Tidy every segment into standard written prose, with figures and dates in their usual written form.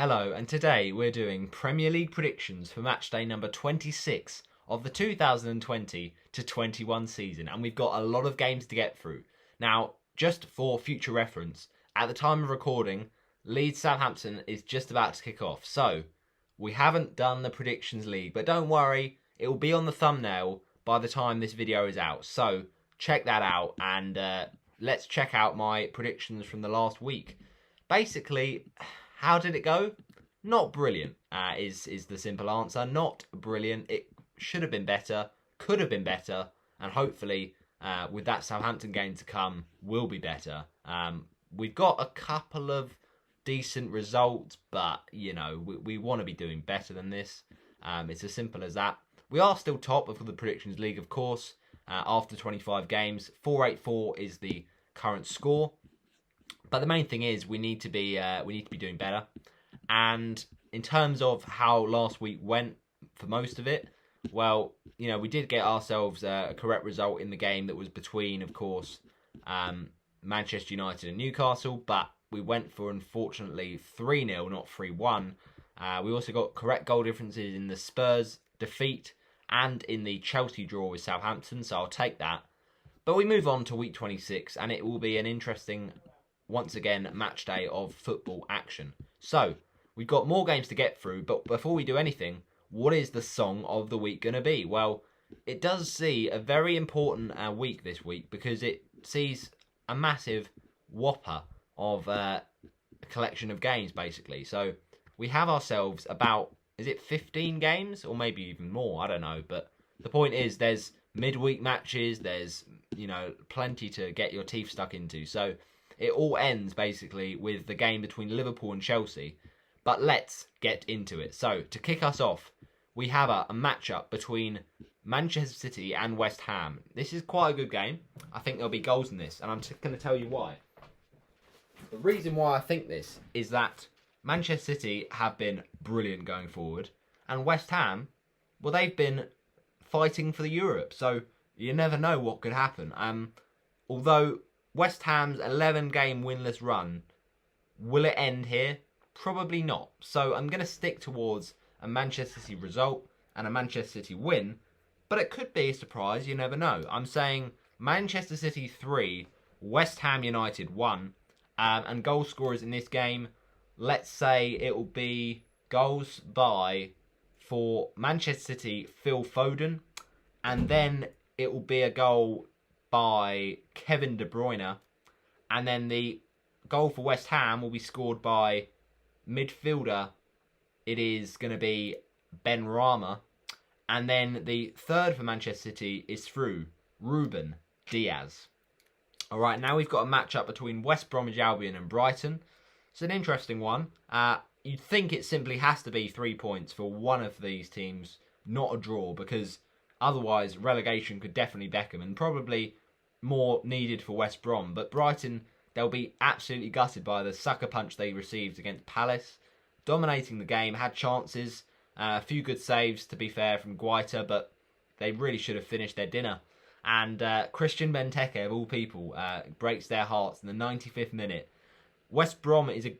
Hello, and today we're doing Premier League predictions for matchday number 26 of the 2020 to 21 season, and we've got a lot of games to get through. Now, just for future reference, at the time of recording, Leeds Southampton is just about to kick off, so we haven't done the predictions league, but don't worry, it will be on the thumbnail by the time this video is out, so check that out, and let's check out my predictions from the last week. Basically, how did it go? Not brilliant, is the simple answer. Not brilliant. It should have been better, could have been better, and hopefully with that Southampton game to come, will be better. We've got a couple of decent results, but, you know, we want to be doing better than this. It's as simple as that. We are still top of the Predictions League, of course, after 25 games. 484 is the current score. But the main thing is we need to be doing better. And in terms of how last week went for most of it, well, you know, we did get ourselves a correct result in the game that was between, of course, Manchester United and Newcastle, but we went for, unfortunately, 3-0, not 3-1. We also got correct goal differences in the Spurs defeat and in the Chelsea draw with Southampton, so I'll take that. But we move on to week 26, and it will be an interesting, once again, match day of football action. So, we've got more games to get through, but before we do anything, what is the song of the week going to be? Well, it does see a very important week this week because it sees a massive whopper of a collection of games, basically. So, we have ourselves about, is it 15 games? Or maybe even more, I don't know. But the point is, there's midweek matches, there's, you know, plenty to get your teeth stuck into. So, it all ends, basically, with the game between Liverpool and Chelsea. But let's get into it. So, to kick us off, we have a matchup between Manchester City and West Ham. This is quite a good game. I think there'll be goals in this, and I'm going to tell you why. The reason why I think this is that Manchester City have been brilliant going forward, and West Ham, well, they've been fighting for the Europe, so you never know what could happen. Although West Ham's 11-game winless run, will it end here? Probably not. So I'm going to stick towards a Manchester City result and a Manchester City win, but it could be a surprise, you never know. I'm saying Manchester City 3, West Ham United 1, and goal scorers in this game, let's say it will be goals by, for Manchester City, Phil Foden, and then it will be a goal by Kevin De Bruyne, and then the goal for West Ham will be scored by midfielder. It is going to be Ben Rama, and then the third for Manchester City is through Ruben Diaz. All right, now we've got a matchup between West Bromwich Albion and Brighton. It's an interesting one. You'd think it simply has to be 3 points for one of these teams, not a draw, because otherwise relegation could definitely beckon, and probably more needed for West Brom. But Brighton, they'll be absolutely gutted by the sucker punch they received against Palace. Dominating the game, had chances, a few good saves, to be fair, from Guaita, but they really should have finished their dinner. And Christian Benteke, of all people, breaks their hearts in the 95th minute. West Brom is a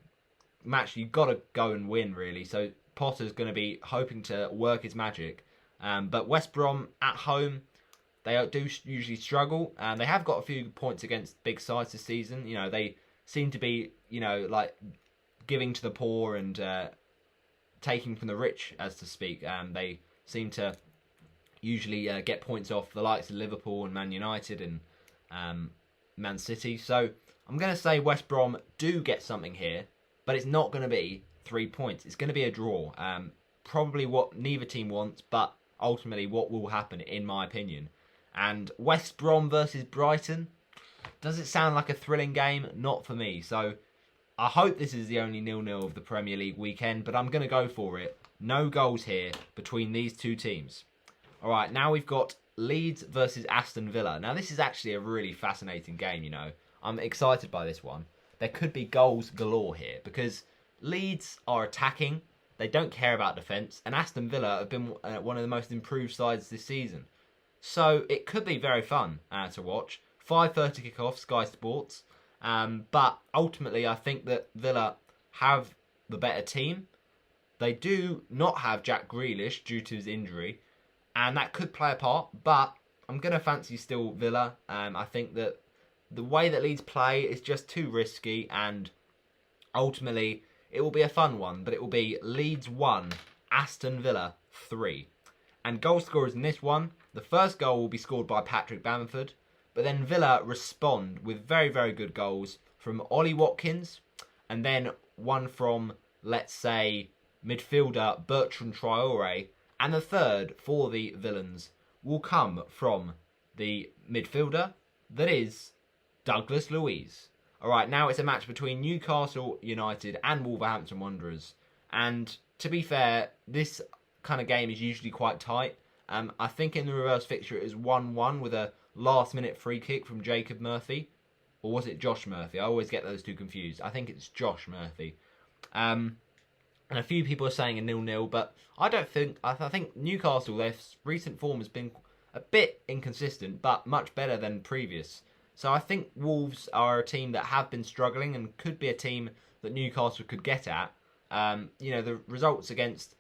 match you've got to go and win, really. So Potter's going to be hoping to work his magic. But West Brom at home, they do usually struggle. They have got a few points against big sides this season. You know, they seem to be, you know, like giving to the poor and taking from the rich, as to speak. They seem to usually get points off the likes of Liverpool and Man United and Man City. So I'm going to say West Brom do get something here, but it's not going to be 3 points. It's going to be a draw. Probably what neither team wants, but ultimately what will happen, in my opinion. And West Brom versus Brighton, does it sound like a thrilling game? Not for me. So I hope this is the only 0-0 of the Premier League weekend, but I'm going to go for it. No goals here between these two teams. All right, now we've got Leeds versus Aston Villa. Now, this is actually a really fascinating game, you know. I'm excited by this one. There could be goals galore here because Leeds are attacking. They don't care about defence. And Aston Villa have been one of the most improved sides this season. So it could be very fun to watch. 5:30 kick-off, Sky Sports. But ultimately, I think that Villa have the better team. They do not have Jack Grealish due to his injury, and that could play a part, but I'm going to fancy still Villa. I think that the way that Leeds play is just too risky, and ultimately it will be a fun one, but it will be Leeds 1, Aston Villa 3. And goal scorers in this one, the first goal will be scored by Patrick Bamford, but then Villa respond with very, very good goals from Ollie Watkins, and then one from, let's say, midfielder Bertrand Traore, and the third for the Villains will come from the midfielder that is Douglas Luiz. Alright, now it's a match between Newcastle United and Wolverhampton Wanderers, and to be fair, this kind of game is usually quite tight. I think in the reverse fixture it is 1-1 with a last minute free kick from Jacob Murphy. Or was it Josh Murphy? I always get those two confused. I think it's Josh Murphy. And a few people are saying a 0-0, but I don't think... I think Newcastle, their recent form has been a bit inconsistent, but much better than previous. So I think Wolves are a team that have been struggling and could be a team that Newcastle could get at. The results against,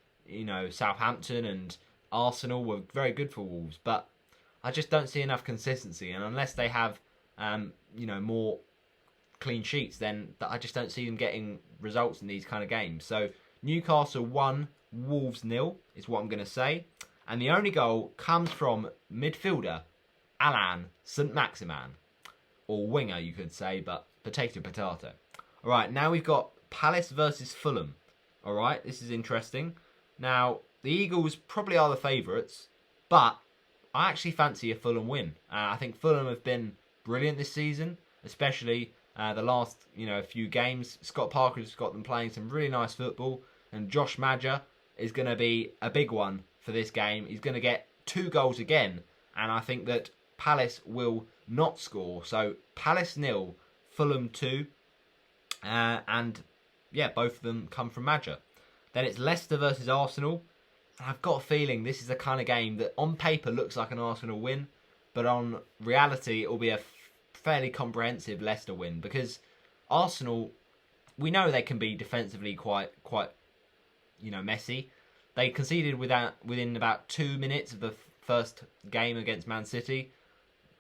Southampton and Arsenal were very good for Wolves, but I just don't see enough consistency. And unless they have, more clean sheets, then I just don't see them getting results in these kind of games. So Newcastle 1, Wolves 0 is what I'm going to say. And the only goal comes from midfielder Alain Saint-Maximin. Or winger, you could say, but potato. Alright, now we've got Palace versus Fulham. Alright, this is interesting. Now, the Eagles probably are the favourites, but I actually fancy a Fulham win. I think Fulham have been brilliant this season, especially the last few games. Scott Parker's got them playing some really nice football, and Josh Maja is going to be a big one for this game. He's going to get 2 goals again, and I think that Palace will not score. So Palace 0, Fulham 2, and yeah, both of them come from Maja. Then it's Leicester versus Arsenal. I've got a feeling this is the kind of game that on paper looks like an Arsenal win, but on reality it will be a fairly comprehensive Leicester win, because Arsenal, we know they can be defensively quite messy. They conceded within about 2 minutes of the first game against Man City.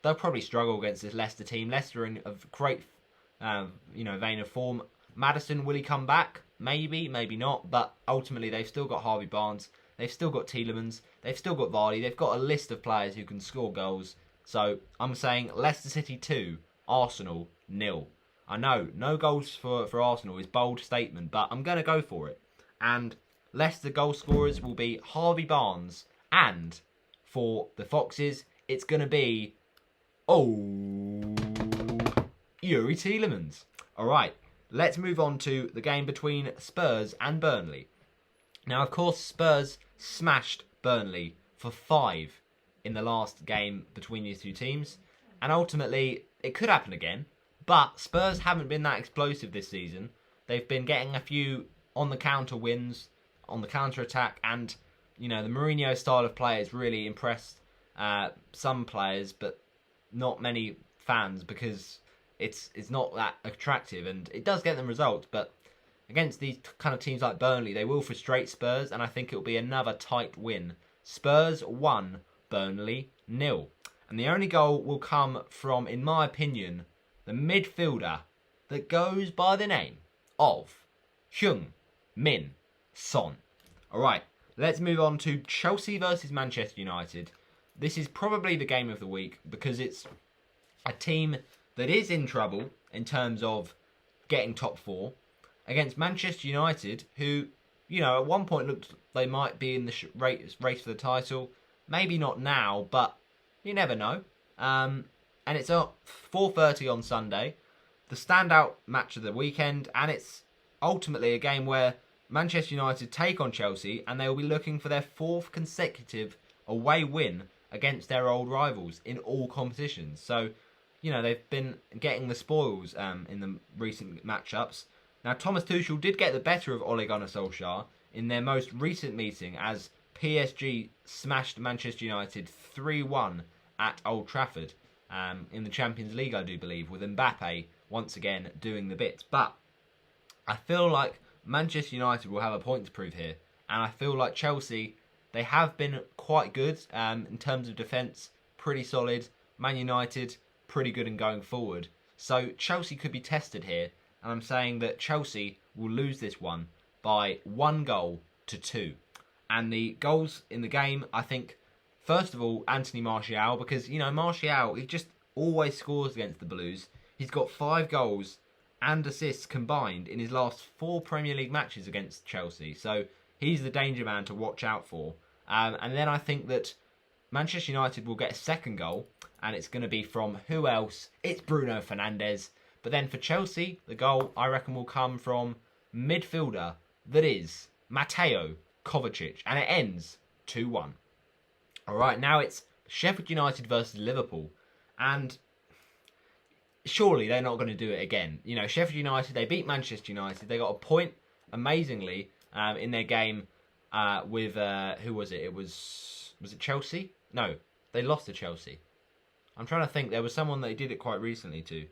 They'll probably struggle against this Leicester team. Leicester in a great vein of form. Maddison, will he come back? Maybe, maybe not. But ultimately, they've still got Harvey Barnes. They've still got Tielemans. They've still got Vardy. They've got a list of players who can score goals. So I'm saying Leicester City 2, Arsenal 0. I know, no goals for Arsenal is a bold statement, but I'm going to go for it. And Leicester goal scorers will be Harvey Barnes. And for the Foxes, it's going to be... Yuri Tielemans. Alright, let's move on to the game between Spurs and Burnley. Now, of course, Spurs smashed Burnley for 5 in the last game between these two teams. And ultimately, it could happen again. But Spurs haven't been that explosive this season. They've been getting a few on-the-counter wins, on the counter-attack. And, the Mourinho style of play has really impressed some players, but not many fans, because it's not that attractive, and it does get them results, but against these kind of teams like Burnley, they will frustrate Spurs, and I think it'll be another tight win. Spurs 1, Burnley 0. And the only goal will come from, in my opinion, the midfielder that goes by the name of Heung-min Son. Alright, let's move on to Chelsea versus Manchester United. This is probably the game of the week, because it's a team that is in trouble in terms of getting top 4 against Manchester United, who, at one point looked they might be in the race for the title. Maybe not now, but you never know. And it's at 4:30 on Sunday, the standout match of the weekend, and it's ultimately a game where Manchester United take on Chelsea, and they will be looking for their 4th consecutive away win against their old rivals in all competitions. So, they've been getting the spoils in the recent matchups. Now, Thomas Tuchel did get the better of Ole Gunnar Solskjaer in their most recent meeting, as PSG smashed Manchester United 3-1 at Old Trafford in the Champions League, I do believe, with Mbappe once again doing the bits. But I feel like Manchester United will have a point to prove here, And I feel like Chelsea, they have been quite good in terms of defence, pretty solid. Man United, pretty good in going forward. So Chelsea could be tested here, and I'm saying that Chelsea will lose this one by 1-2. And the goals in the game, I think, first of all, Anthony Martial, because, Martial, he just always scores against the Blues. He's got 5 goals and assists combined in his last 4 Premier League matches against Chelsea. So he's the danger man to watch out for. And then I think that Manchester United will get a second goal, and it's going to be from who else? It's Bruno Fernandes. But then for Chelsea, the goal, I reckon, will come from midfielder that is Mateo Kovacic, and it ends 2-1. Alright, now it's Sheffield United versus Liverpool, and surely they're not going to do it again. Sheffield United, they beat Manchester United, they got a point, amazingly, in their game with, who was it? Was it Chelsea? No, they lost to Chelsea. I'm trying to think, there was someone they did it quite recently to.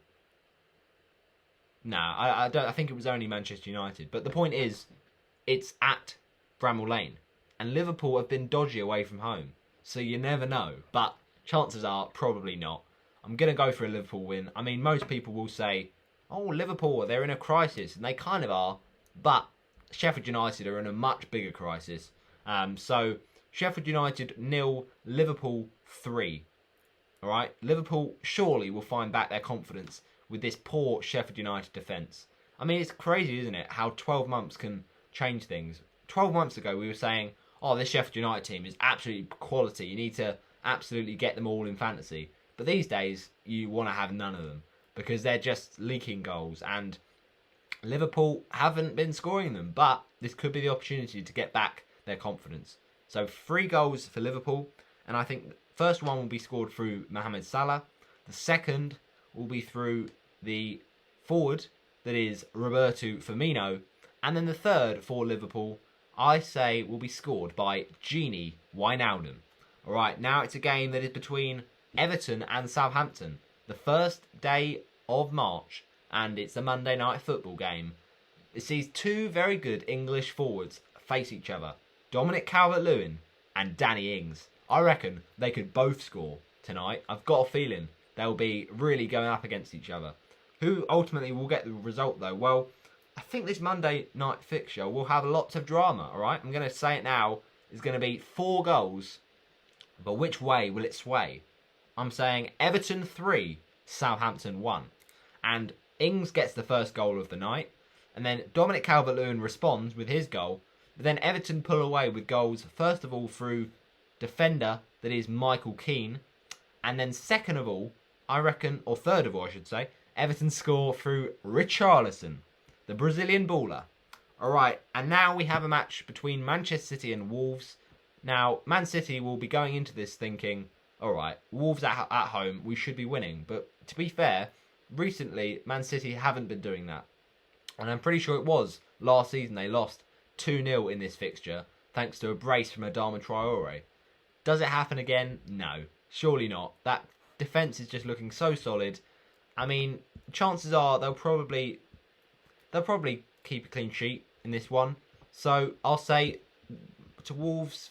Nah, I think it was only Manchester United. But the point is, it's at Bramall Lane. And Liverpool have been dodgy away from home. So you never know. But chances are, probably not. I'm going to go for a Liverpool win. I mean, most people will say, oh, Liverpool, they're in a crisis. And they kind of are. But Sheffield United are in a much bigger crisis. So, Sheffield United 0, Liverpool 3. Alright, Liverpool surely will find back their confidence with this poor Sheffield United defence. I mean, it's crazy, isn't it, how 12 months can change things. 12 months ago, we were saying, oh, this Sheffield United team is absolutely quality. You need to absolutely get them all in fantasy. But these days, you want to have none of them because they're just leaking goals. And Liverpool haven't been scoring them, but this could be the opportunity to get back their confidence. So 3 goals for Liverpool, and I think the first one will be scored through Mohamed Salah. The second will be through the forward, that is Roberto Firmino. And then the third for Liverpool, I say, will be scored by Gini Wijnaldum. Alright, now it's a game that is between Everton and Southampton. The first day of March, and it's a Monday night football game. It sees 2 very good English forwards face each other. Dominic Calvert-Lewin and Danny Ings. I reckon they could both score tonight. I've got a feeling they'll be really going up against each other. Who ultimately will get the result though? Well, I think this Monday night fixture will have lots of drama, alright? I'm going to say it now. It's going to be 4 goals. But which way will it sway? I'm saying Everton 3, Southampton 1. And Ings gets the first goal of the night. And then Dominic Calvert-Lewin responds with his goal. But then Everton pull away with goals, first of all, through defender, that is Michael Keane. And then second of all, I reckon, or third of all, I should say, Everton score through Richarlison, the Brazilian baller. Alright, and now we have a match between Manchester City and Wolves. Now, Man City will be going into this thinking, alright, Wolves at home, we should be winning. But to be fair, recently, Man City haven't been doing that. And I'm pretty sure it was last season they lost 2-0 in this fixture, thanks to a brace from Adama Traore. Does it happen again? No, surely not. That defence is just looking so solid. I mean, chances are they'll probably keep a clean sheet in this one. So I'll say to Wolves,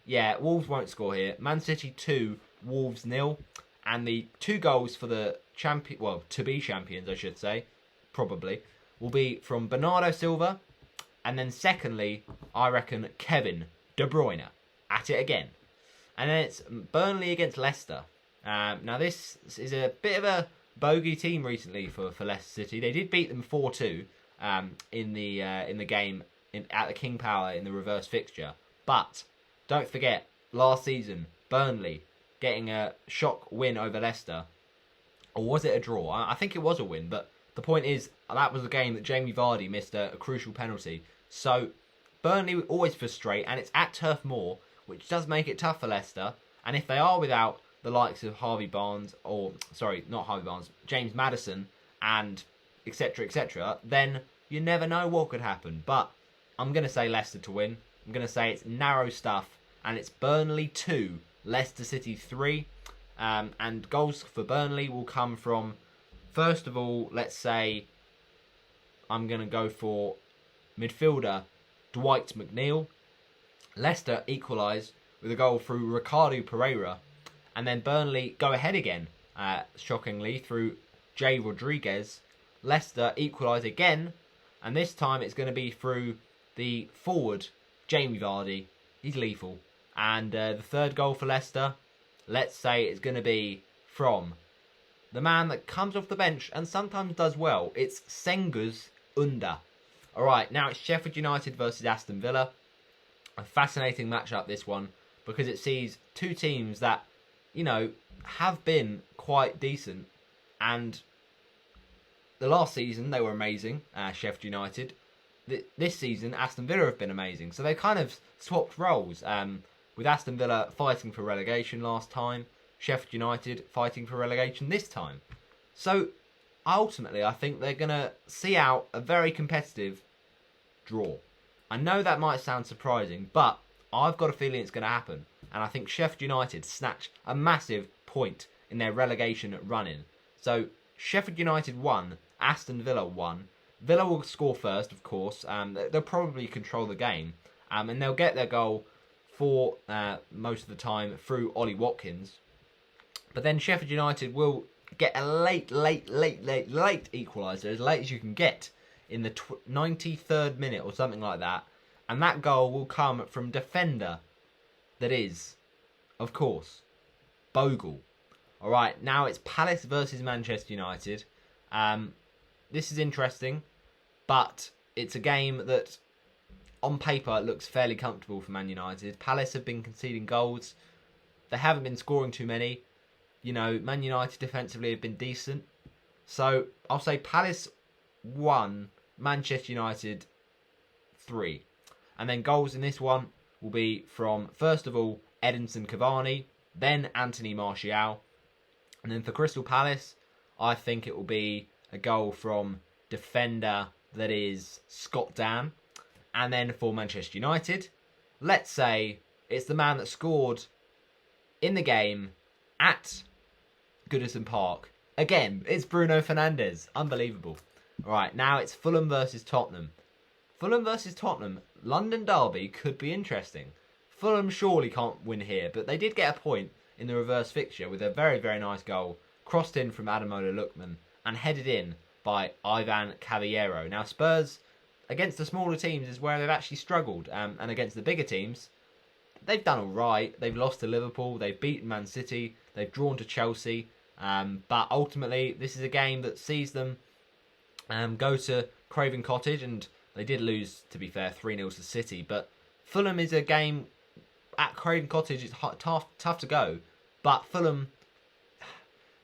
yeah, Wolves won't score here. Man City 2, Wolves 0, and the 2 goals for the champion, well, to be champions, I should say, probably, will be from Bernardo Silva. And then secondly, I reckon Kevin De Bruyne at it again. And then it's Burnley against Leicester. Now this is a bit of a bogey team recently for Leicester City. They did beat them 4-2 in the game at the King Power in the reverse fixture. But don't forget, last season Burnley getting a shock win over Leicester, or was it a draw? I think it was a win. But the point is, that was a game that Jamie Vardy missed a crucial penalty. So Burnley always frustrate, and it's at Turf Moor, which does make it tough for Leicester. And if they are without the likes of Harvey Barnes, or sorry, not Harvey Barnes, James Maddison, and etc., then you never know what could happen. But I'm going to say Leicester to win. I'm going to say it's narrow stuff, and it's Burnley 2, Leicester City 3. And goals for Burnley will come from, first of all, let's say, I'm going to go for midfielder Dwight McNeil. Leicester equalise with a goal through Ricardo Pereira. And then Burnley go ahead again, shockingly, through Jay Rodriguez. Leicester equalise again, and this time it's going to be through the forward, Jamie Vardy. He's lethal. And the third goal for Leicester, let's say it's going to be from the man that comes off the bench and sometimes does well. It's Sengus Under. Alright, now it's Sheffield United versus Aston Villa. A fascinating matchup, this one, because it sees two teams that, you know, have been quite decent. And the last season, they were amazing, Sheffield United. This season, Aston Villa have been amazing. So they kind of swapped roles, with Aston Villa fighting for relegation last time, Sheffield United fighting for relegation this time. So, ultimately, I think they're going to see out a very competitive draw. I know that might sound surprising, but I've got a feeling it's going to happen. And I think Sheffield United snatch a massive point in their relegation run-in. So, Sheffield United won, Aston Villa won. Villa will score first, of course. They'll probably control the game. And they'll get their goal for most of the time through Ollie Watkins. But then Sheffield United will get a late equaliser, as late as you can get, in the 93rd minute or something like that. And that goal will come from defender that is, of course, Bogle. Alright, now it's Palace versus Manchester United. This is interesting, but it's a game that, on paper, looks fairly comfortable for Man United. Palace have been conceding goals. They haven't been scoring too many. You know, Man United defensively have been decent. So, I'll say Palace 1, Manchester United 3. And then goals in this one will be from, first of all, Edinson Cavani, then Anthony Martial. And then for Crystal Palace, I think it will be a goal from defender that is Scott Dan. And then for Manchester United, let's say it's the man that scored in the game at Goodison Park. Again, it's Bruno Fernandes. Unbelievable. Alright, now it's Fulham versus Tottenham. Fulham versus Tottenham. London derby could be interesting. Fulham surely can't win here, but they did get a point in the reverse fixture with a very, very nice goal. Crossed in from Ademola Lookman and headed in by Ivan Caballero. Now, Spurs, against the smaller teams, is where they've actually struggled. And against the bigger teams, they've done all right. They've lost to Liverpool. They've beaten Man City. They've drawn to Chelsea. But ultimately, this is a game that sees them go to Craven Cottage. And they did lose, to be fair, 3-0 to City. But Fulham is a game at Craven Cottage. It's tough to go. But Fulham,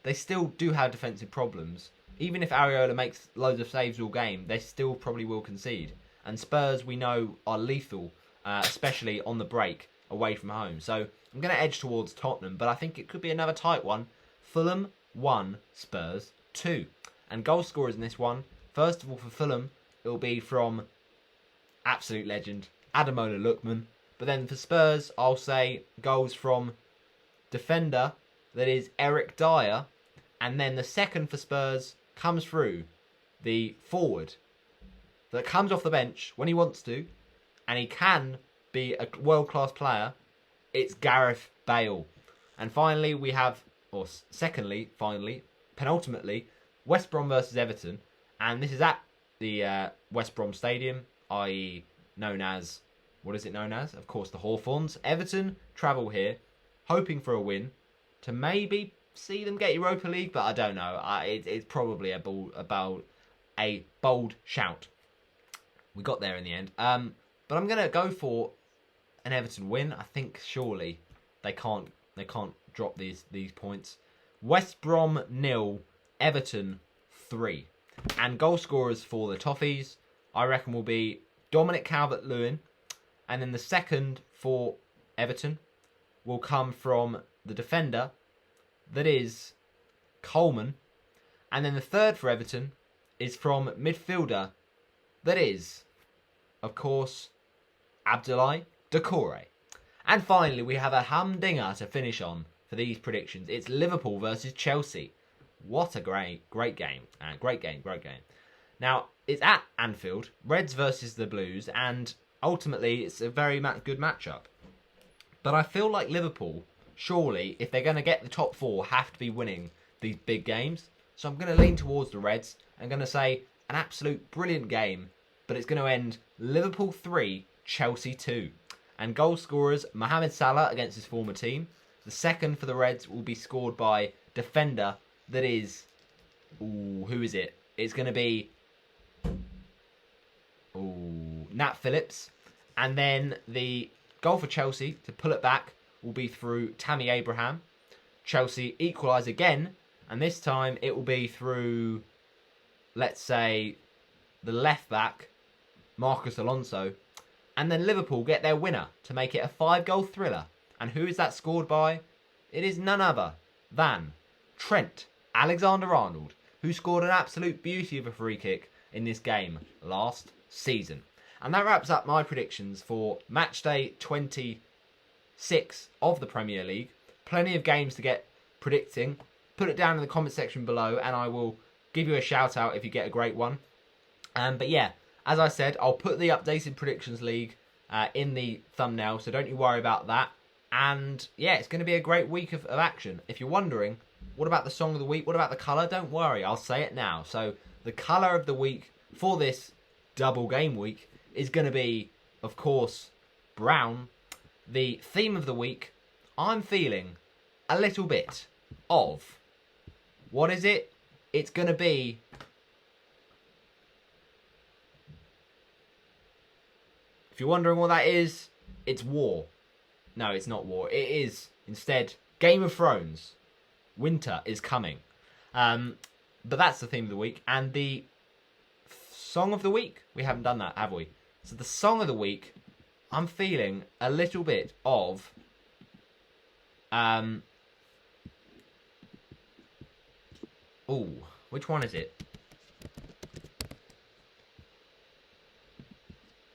they still do have defensive problems. Even if Areola makes loads of saves all game, they still probably will concede. And Spurs, we know, are lethal, especially on the break away from home. So I'm going to edge towards Tottenham, but I think it could be another tight one. Fulham 1, Spurs 2. And goal scorers in this one, first of all for Fulham, it will be from absolute legend, Ademola Lookman. But then for Spurs, I'll say goals from defender, that is Eric Dyer. And then the second for Spurs comes through the forward that comes off the bench when he wants to, and he can be a world-class player. It's Gareth Bale. And finally, we have, or secondly, finally, penultimately, West Brom versus Everton. And this is at the West Brom Stadium, i.e. known as, what is it known as? Of course, the Hawthorns. Everton travel here, hoping for a win to maybe see them get Europa League, but I don't know. It's probably about a bold shout. We got there in the end. But I'm gonna go for an Everton win. I think surely they can't drop these points. West Brom 0, Everton 3, and goal scorers for the Toffees, I reckon, will be Dominic Calvert-Lewin, and then the second for Everton will come from the defender, that is Coleman. And then the third for Everton is from midfielder, that is, of course, Abdoulaye Doucouré. And finally, we have a humdinger to finish on for these predictions. It's Liverpool versus Chelsea. What a great game. Great game. Now, it's at Anfield, Reds versus the Blues, and ultimately it's a very good matchup. But I feel like Liverpool, surely, if they're going to get the top 4, have to be winning these big games. So I'm going to lean towards the Reds. I'm going to say an absolute brilliant game, but it's going to end Liverpool 3, Chelsea 2. And goal scorers, Mohamed Salah against his former team. The second for the Reds will be scored by defender that is... Ooh, who is it? It's going to be... Ooh, Nat Phillips. And then the goal for Chelsea, to pull it back, will be through Tammy Abraham. Chelsea equalise again, and this time it will be through, let's say, the left back, Marcus Alonso. And then Liverpool get their winner to make it a 5-goal thriller. And who is that scored by? It is none other than Trent Alexander-Arnold, who scored an absolute beauty of a free kick in this game last season. And that wraps up my predictions for matchday 26 of the Premier League. Plenty of games to get predicting. Put it down in the comment section below and I will give you a shout out if you get a great one. But yeah, as I said, I'll put the updated predictions league in the thumbnail, so don't you worry about that. And yeah, it's going to be a great week of action. If you're wondering, what about the song of the week? What about the colour? Don't worry, I'll say it now. So the colour of the week for this double game week is going to be, of course, brown. The theme of the week, I'm feeling a little bit of... What is it? It's going to be... If you're wondering what that is, it's war. No, it's not war. It is, instead, Game of Thrones. Winter is coming. But that's the theme of the week. And the song of the week, we haven't done that, have we? So the song of the week, I'm feeling a little bit of... Ooh, which one is it?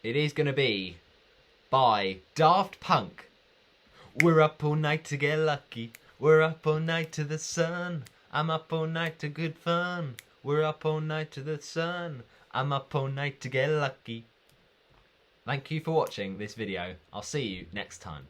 It is going to be by Daft Punk. We're up all night to get lucky. We're up all night to the sun. I'm up all night to good fun. We're up all night to the sun. I'm up all night to get lucky. Thank you for watching this video. I'll see you next time.